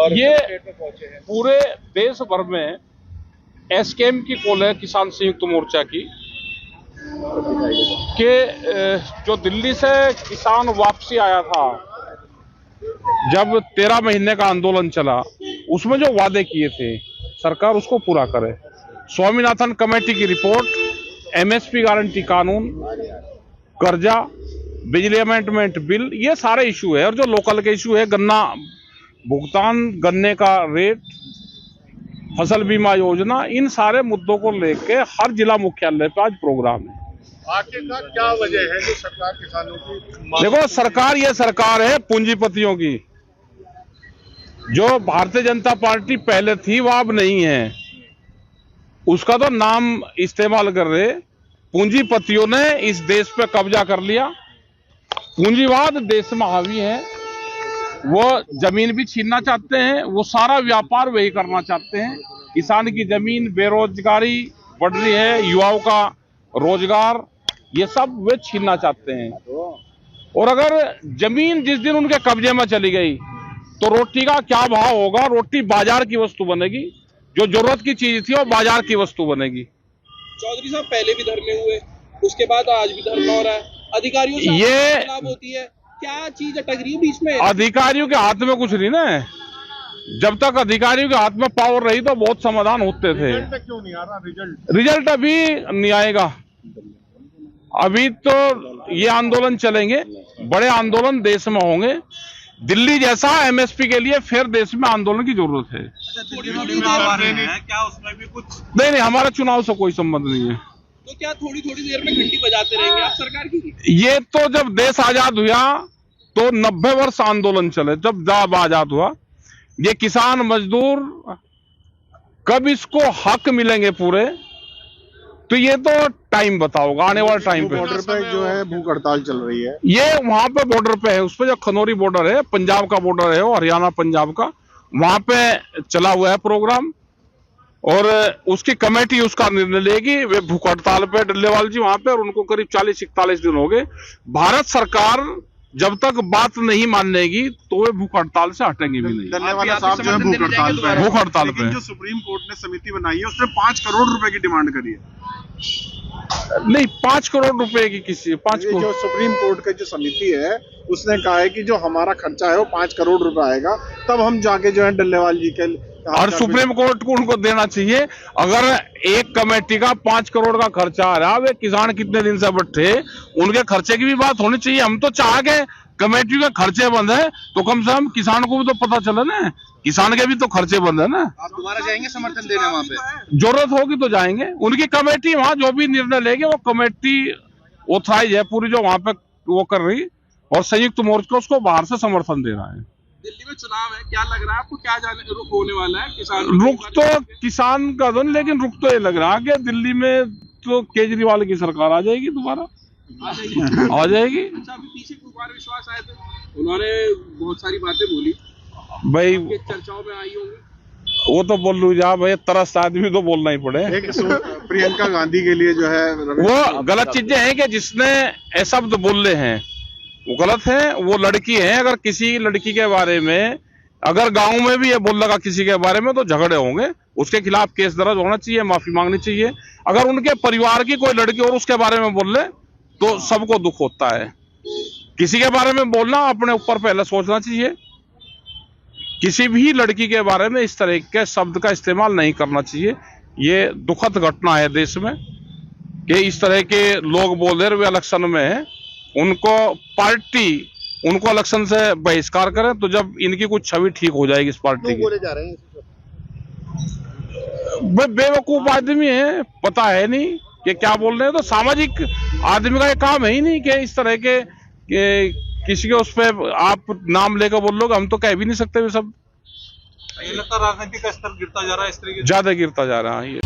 और ये में पहुंचे हैं। पूरे देश भर में एसकेएम की कॉल है, किसान संयुक्त मोर्चा की, कि जो दिल्ली से किसान वापसी आया था, जब 13 महीने का आंदोलन चला, उसमें जो वादे किए थे सरकार उसको पूरा करे। स्वामीनाथन कमेटी की रिपोर्ट, एमएसपी गारंटी कानून, कर्जा, बिजली अमेंडमेंट बिल, ये सारे इशू है। और जो लोकल के इशू है, गन्ना भुगतान, गन्ने का रेट, फसल बीमा योजना, इन सारे मुद्दों को लेके हर जिला मुख्यालय पे आज प्रोग्राम है। आखिरकार क्या वजह है जो सरकार किसानों की? देखो, सरकार ये सरकार है पूंजीपतियों की। जो भारतीय जनता पार्टी पहले थी वो अब नहीं है, उसका तो नाम इस्तेमाल कर रहे। पूंजीपतियों ने इस देश पे कब्जा कर लिया, पूंजीवाद देश में हावी है, वो जमीन भी छीनना चाहते हैं, वो सारा व्यापार वही करना चाहते हैं। किसान की जमीन, बेरोजगारी बढ़ रही है, युवाओं का रोजगार, ये सब वे छीनना चाहते हैं। और अगर जमीन जिस दिन उनके कब्जे में चली गई तो रोटी का क्या भाव होगा? रोटी बाजार की वस्तु बनेगी, जो जरूरत की चीज थी वो बाजार की वस्तु बनेगी। चौधरी साहब, पहले भी धरने हुए, उसके बाद आज भी धरना हो रहा है, अधिकारियों से ये खिलाफ होती है, क्या चीज अटक रही है बीच में? अधिकारियों के हाथ में कुछ नहीं ना। जब तक अधिकारियों के हाथ में पावर रही तो बहुत समाधान होते थे। रिजल्ट क्यों नहीं आ रहा? रिजल्ट अभी नहीं आएगा। अभी तो ये आंदोलन चलेंगे, बड़े आंदोलन देश में होंगे। दिल्ली जैसा एमएसपी के लिए फिर देश में आंदोलन की जरूरत है। क्या उसमें भी कुछ? नहीं, हमारा चुनाव से कोई संबंध नहीं है। तो क्या थोड़ी थोड़ी देर में घंटी बजाते रहेंगे आप सरकार की? ये तो जब देश आजाद हुआ तो 90 वर्ष आंदोलन चले, जब आजाद हुआ। ये किसान मजदूर कब इसको हक मिलेंगे पूरे, तो ये तो टाइम बताओगा, आने वाले टाइम पे। बॉर्डर पे जो है भूख हड़ताल चल रही है, ये वहां पे बॉर्डर पे है, उस पे जो खनौरी बॉर्डर है, पंजाब का बॉर्डर है, वो हरियाणा पंजाब का, वहां पे चला हुआ है प्रोग्राम। और उसकी कमेटी उसका निर्णय लेगी। वे भूख हड़ताल पे डल्लेवाल जी वहां पे, और उनको करीब 40-41 दिन हो गए। भारत सरकार जब तक बात नहीं मानेगी तो वे भूख हड़ताल से हटेंगे भी नहीं। डल्लेवाल साहब जो है भूख हड़ताल पे है। भूख हड़ताल पे जो सुप्रीम कोर्ट ने समिति बनाई है उसने 5 करोड़ रुपए की डिमांड करी है। नहीं, 5 करोड़ रुपए की किसी 5 करोड़ जो सुप्रीम कोर्ट की जो समिति है उसने कहा है कि जो हमारा खर्चा है वो 5 करोड़ रुपए आएगा, तब हम जाके जो है डल्लेवाल जी के। और सुप्रीम कोर्ट को उनको देना चाहिए। अगर एक कमेटी का 5 करोड़ का खर्चा आ रहा, वे किसान कितने दिन से बैठे, उनके खर्चे की भी बात होनी चाहिए। हम तो चाह के कमेटी के खर्चे बंद है तो कम से कम किसान को भी तो पता चले ना, किसान के भी तो खर्चे बंद है ना। आप दोबारा जाएंगे समर्थन देने वहाँ पे? जरूरत होगी तो जाएंगे। उनकी कमेटी वहां जो भी निर्णय लेगी, वो कमेटी ऑथराइज है पूरी, जो वहां पे वो कर रही, और संयुक्त मोर्चा उसको बाहर से समर्थन दे रहा है। दिल्ली में चुनाव है, क्या लग रहा है आपको, क्या रुख होने वाला है? किसान रुख तो किसान का तो, लेकिन रुख तो ये लग रहा है कि दिल्ली में तो केजरीवाल की सरकार आ जाएगी दोबारा, आ जाएगी। अच्छा, अभी पीछे कुमार विश्वास आए थे, उन्होंने बहुत सारी बातें बोली भाई, चर्चाओं में आई होंगी। वो तो बोल लू जा भाई, तरस आदमी तो बोलना ही पड़े। एक प्रियंका गांधी के लिए जो है वो गलत चीजें हैं कि जिसने ऐसा शब्द बोले हैं वो गलत है। वो लड़की है, अगर किसी लड़की के बारे में, अगर गांव में भी ये बोल लगा किसी के बारे में तो झगड़े होंगे, उसके खिलाफ केस दर्ज होना चाहिए, माफी मांगनी चाहिए। अगर उनके परिवार की कोई लड़की और उसके बारे में बोल ले तो सबको दुख होता है। किसी के बारे में बोलना अपने ऊपर पहले सोचना चाहिए। किसी भी लड़की के बारे में इस तरह के शब्द का इस्तेमाल नहीं करना चाहिए। ये दुखद घटना है देश में कि इस तरह के लोग बोल रहे, वे इलेक्शन में है, उनको पार्टी उनको इलेक्शन से बहिष्कार करे, तो जब इनकी कुछ छवि ठीक हो जाएगी इस पार्टी की। बोले जा रहे हैं बेवकूफ आदमी है, पता है नहीं कि क्या बोल रहे हैं। तो सामाजिक आदमी का ये काम है ही नहीं कि इस तरह के किसी के उस पर आप नाम लेकर बोल लोगे। हम तो कह भी नहीं सकते वे सब। राजनीति का स्तर गिरता जा रहा है इस तरीके से, ज्यादा गिरता जा रहा है ये।